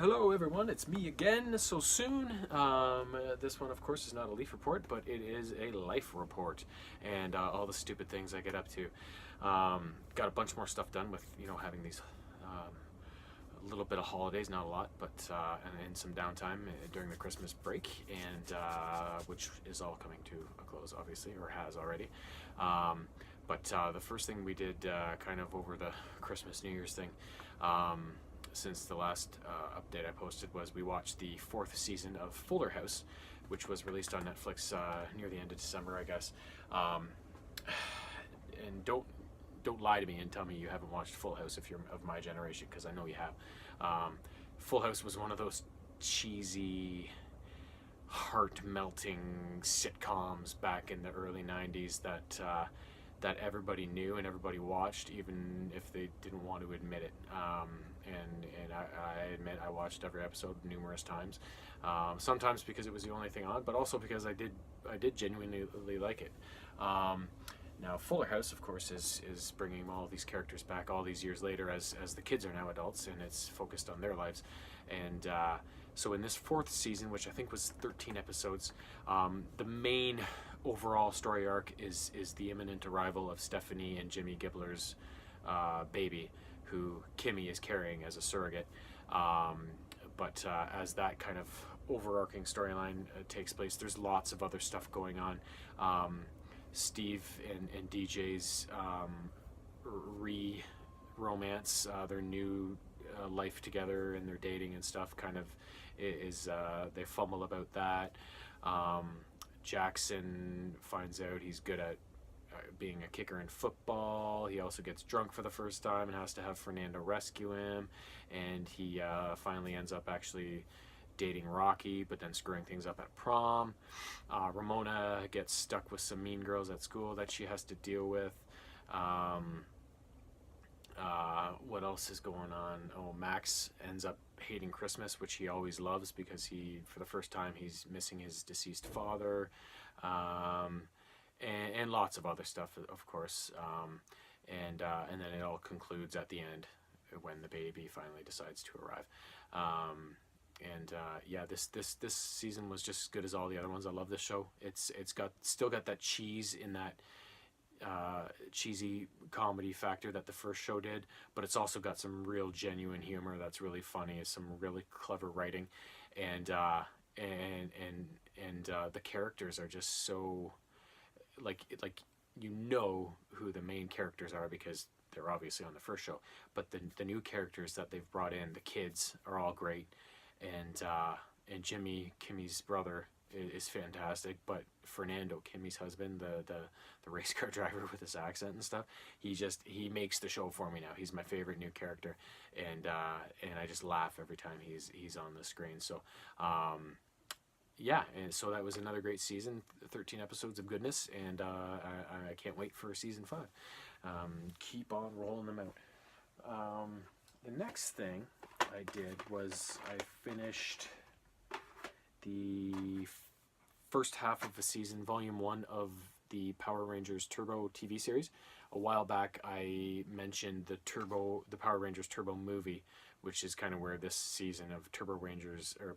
Hello everyone, it's me again so soon. This one of course is not a leaf report, but it is a life report and all the stupid things I get up to. Got a bunch more stuff done with, having these a little bit of holidays, not a lot, but and some downtime during the Christmas break, and which is all coming to a close obviously, or has already. But the first thing we did kind of over the Christmas New Year's thing, since the last update I posted, was we watched the 4th season of Fuller House, which was released on Netflix near the end of December, I guess. And don't lie to me and tell me you haven't watched Full House if you're of my generation, because I know you have. Full House was one of those cheesy, heart-melting sitcoms back in the early 90s that everybody knew and everybody watched, even if they didn't want to admit it. And I admit I watched every episode numerous times. Sometimes because it was the only thing on, but also because I did genuinely like it. Now, Fuller House, of course, is bringing all these characters back all these years later, as the kids are now adults, and it's focused on their lives. And so in this 4th season, which I think was 13 episodes, the main overall story arc is the imminent arrival of Stephanie and Jimmy Gibbler's baby, who Kimmy is carrying as a surrogate. But as that kind of overarching storyline takes place, there's lots of other stuff going on. Steve and DJ's romance, their new life together and their dating and stuff kind of is they fumble about that. Jackson finds out he's good at being a kicker in football. He also gets drunk for the first time and has to have Fernando rescue him, and he finally ends up actually dating Rocky, but then screwing things up at prom. Ramona gets stuck with some mean girls at school that she has to deal with. What else is going on? Oh, Max ends up hating Christmas, which he always loves, because for the first time, he's missing his deceased father. And lots of other stuff, of course. And then it all concludes at the end when the baby finally decides to arrive. Yeah, this season was just as good as all the other ones. I love this show. It's still got that cheese in that cheesy comedy factor that the first show did, but it's also got some real genuine humor that's really funny. It's some really clever writing, and the characters are just so like who the main characters are, because they're obviously on the first show, but the new characters that they've brought in, the kids, are all great. And Jimmy, Kimmy's brother, is fantastic, but Fernando, Kimmy's husband, the race car driver with his accent and stuff, he makes the show for me now. He's my favorite new character, and I just laugh every time he's on the screen. So yeah, and so that was another great season, 13 episodes of goodness, and I can't wait for season 5. Keep on rolling them out. The next thing I did was I finished the first half of the season, volume 1 of the Power Rangers Turbo TV series. A while back I mentioned the Power Rangers Turbo movie, which is kind of where this season of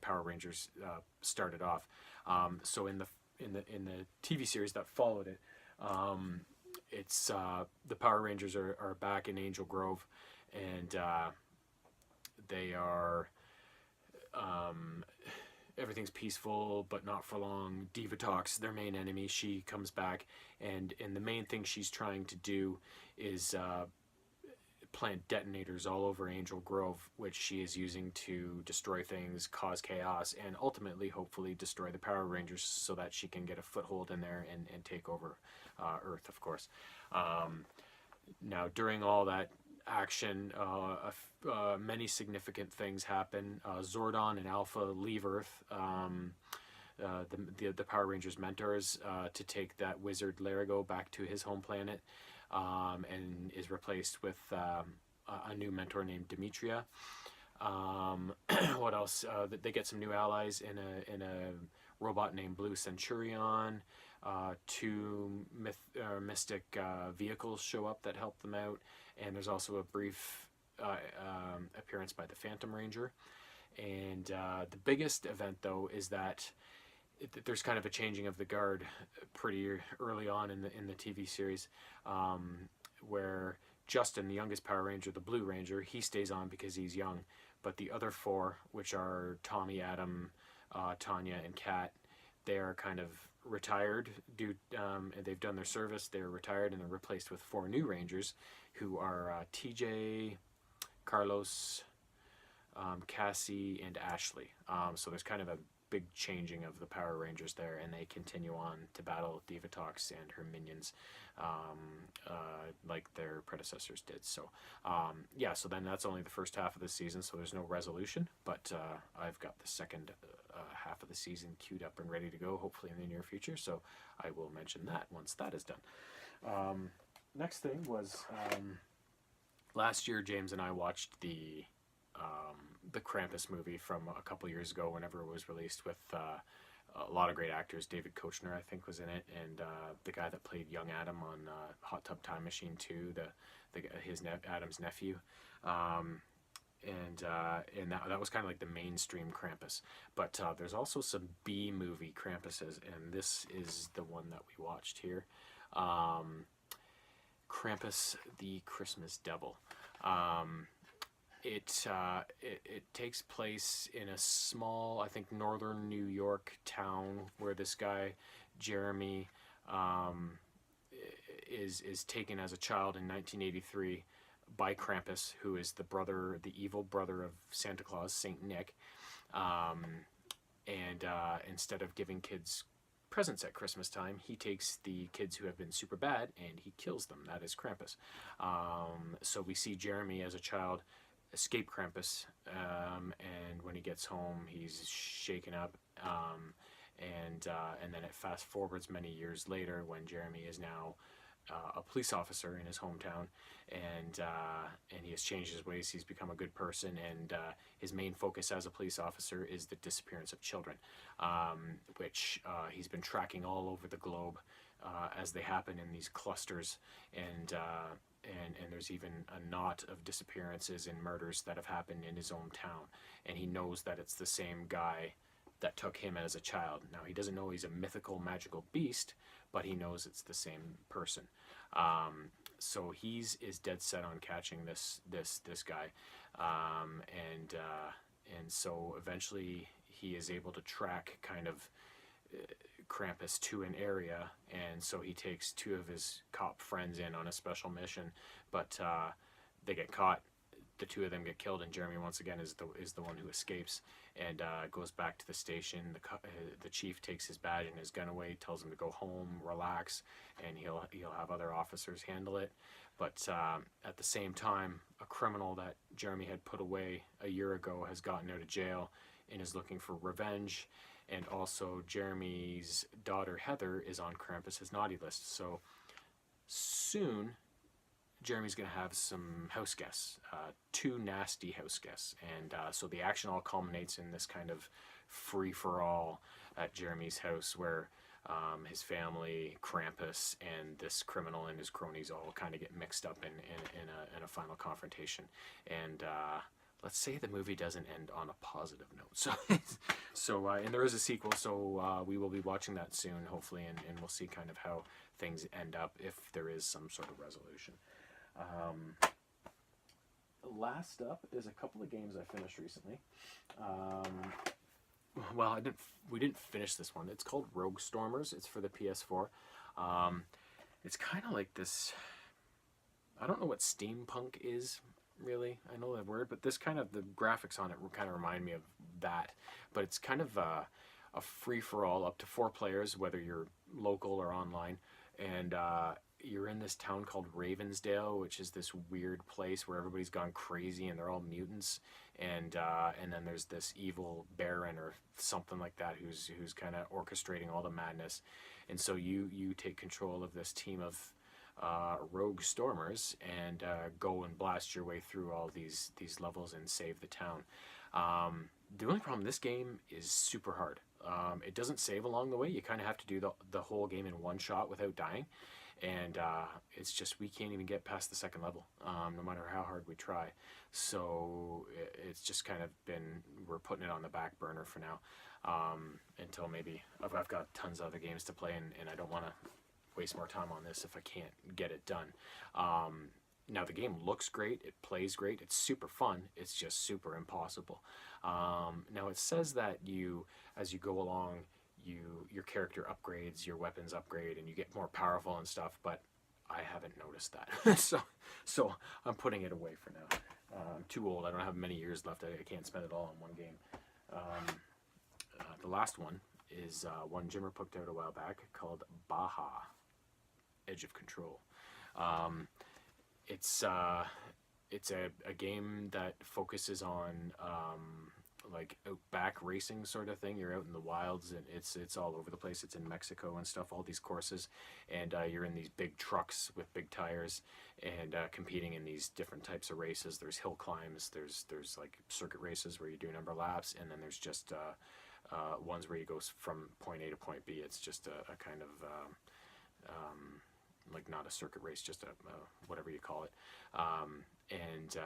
Power Rangers started off. So in the TV series that followed it, it's the Power Rangers are back in Angel Grove, and they are everything's peaceful, but not for long. Divatox, their main enemy, she comes back, and the main thing she's trying to do is plant detonators all over Angel Grove, which she is using to destroy things, cause chaos, and ultimately, hopefully, destroy the Power Rangers so that she can get a foothold in there and take over Earth, of course. Now, during all that action, many significant things happen. Zordon and Alpha leave Earth, the Power Rangers mentors, to take that wizard Larigo back to his home planet, and is replaced with a new mentor named Demetria. What else? They get some new allies in a robot named Blue Centurion. 2 mystic vehicles show up that help them out, and there's also a brief appearance by the Phantom Ranger. And the biggest event, though, is that there's kind of a changing of the guard pretty early on in the TV series, where Justin, the youngest Power Ranger, the Blue Ranger, he stays on because he's young, but the other four, which are Tommy, Adam, Tanya, and Kat, they are kind of retired. And they've done their service. They're retired, and they're replaced with four new Rangers, who are TJ, Carlos, Cassie, and Ashley. So there's kind of a big changing of the Power Rangers there, and they continue on to battle Divatox and her minions, like their predecessors did. So, yeah, so then that's only the first half of the season, so there's no resolution, but I've got the second half of the season queued up and ready to go, hopefully in the near future, so I will mention that once that is done. Next thing was, last year James and I watched the Krampus movie from a couple years ago, whenever it was released, with a lot of great actors. David Koechner, I think, was in it, and the guy that played young Adam on Hot Tub Time Machine 2, Adam's nephew, and that was kind of like the mainstream Krampus. But there's also some B movie Krampuses, and this is the one that we watched here. Krampus the Christmas Devil. It takes place in a small, I think, northern New York town where this guy, Jeremy, is taken as a child in 1983 by Krampus, who is the evil brother of Santa Claus, Saint Nick. And instead of giving kids presents at Christmas time, he takes the kids who have been super bad and he kills them. That is Krampus. So we see Jeremy as a child escape Krampus, and when he gets home, he's shaken up, and then it fast forwards many years later when Jeremy is now a police officer in his hometown, and he has changed his ways. He's become a good person, and his main focus as a police officer is the disappearance of children, which he's been tracking all over the globe as they happen in these clusters, and there's even a knot of disappearances and murders that have happened in his own town, and he knows that it's the same guy that took him as a child. Now, he doesn't know he's a mythical, magical beast, but he knows it's the same person. So he's dead set on catching this guy, and so eventually he is able to track kind of Krampus to an area, and so he takes two of his cop friends in on a special mission, but they get caught. The two of them get killed, and Jeremy once again is the one who escapes and goes back to the station. The chief takes his badge and his gun away, tells him to go home, relax, and he'll have other officers handle it. But at the same time, a criminal that Jeremy had put away a year ago has gotten out of jail and is looking for revenge. And also, Jeremy's daughter Heather is on Krampus's naughty list. So soon, Jeremy's going to have some house guests, two nasty house guests. And so the action all culminates in this kind of free-for-all at Jeremy's house, where his family, Krampus, and this criminal and his cronies all kind of get mixed up in a final confrontation. And let's say the movie doesn't end on a positive note. So and there is a sequel, so we will be watching that soon, hopefully, and we'll see kind of how things end up, if there is some sort of resolution. Last up is a couple of games I finished recently. Well, we didn't finish this one. It's called Rogue Stormers. It's for the PS4. It's kind of like this, I don't know what steampunk is, really. I know that word, but the graphics on it kind of remind me of that. But it's kind of a free-for-all, up to 4 players, whether you're local or online. And you're in this town called Ravensdale, which is this weird place where everybody's gone crazy and they're all mutants. And then there's this evil baron or something like that who's kind of orchestrating all the madness. And so you take control of this team of Rogue Stormers and go and blast your way through all these levels and save the town. The only problem, this game is super hard. It doesn't save along the way. You kind of have to do the whole game in one shot without dying. and it's just we can't even get past the second level, no matter how hard we try. So it's just kind of been, we're putting it on the back burner for now, until maybe I've got tons of other games to play, and I don't want to waste more time on this if I can't get it done. Now the game looks great, it plays great, it's super fun, it's just super impossible. Now it says that as you go along, your character upgrades, your weapons upgrade, and you get more powerful and stuff, but I haven't noticed that. so I'm putting it away for now. I'm too old, I don't have many years left, I can't spend it all in one game. The last one is one Jimmer put out a while back called Baja, Edge of Control. It's a game that focuses on like outback racing sort of thing. You're out in the wilds, and it's all over the place. It's in Mexico and stuff, all these courses, and you're in these big trucks with big tires, and competing in these different types of races. There's hill climbs, there's like circuit races where you do a number of laps, and then there's just ones where you go from point A to point B. It's just a kind of like not a circuit race, just a whatever you call it. And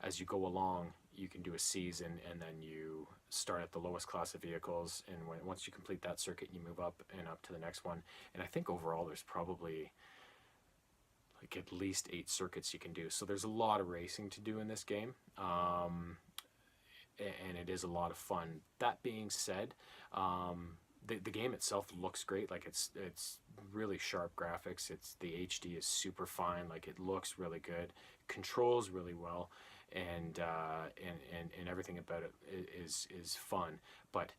as you go along, you can do a season, and then you start at the lowest class of vehicles, and once you complete that circuit, you move up and up to the next one. And I think overall there's probably like at least 8 circuits you can do. So there's a lot of racing to do in this game, and it is a lot of fun. That being said, the game itself looks great. Like it's really sharp graphics. The HD is super fine. Like it looks really good, controls really well, and everything about it is fun. But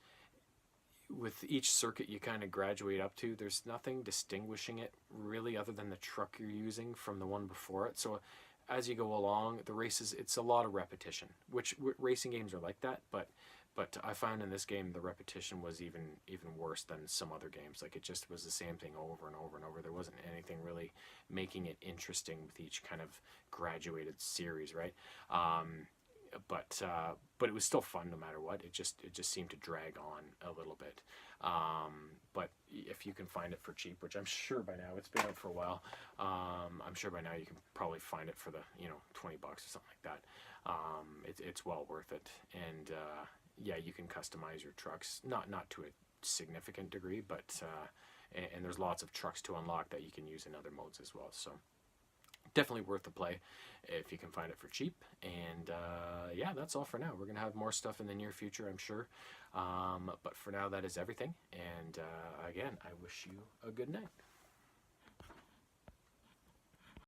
with each circuit you kind of graduate up to, there's nothing distinguishing it really other than the truck you're using from the one before it. So as you go along, the races, it's a lot of repetition, which racing games are like that, but I found in this game the repetition was even worse than some other games. Like it just was the same thing over and over and over. There wasn't anything really making it interesting with each kind of graduated series, right? But it was still fun no matter what. It just seemed to drag on a little bit. But if you can find it for cheap, which I'm sure by now, it's been out for a while, I'm sure by now you can probably find it for the $20 or something like that. It's well worth it. And yeah, you can customize your trucks, not to a significant degree, but and there's lots of trucks to unlock that you can use in other modes as well. So definitely worth the play if you can find it for cheap. And yeah, that's all for now. We're gonna have more stuff in the near future, I'm sure, but for now that is everything. And again, I wish you a good night.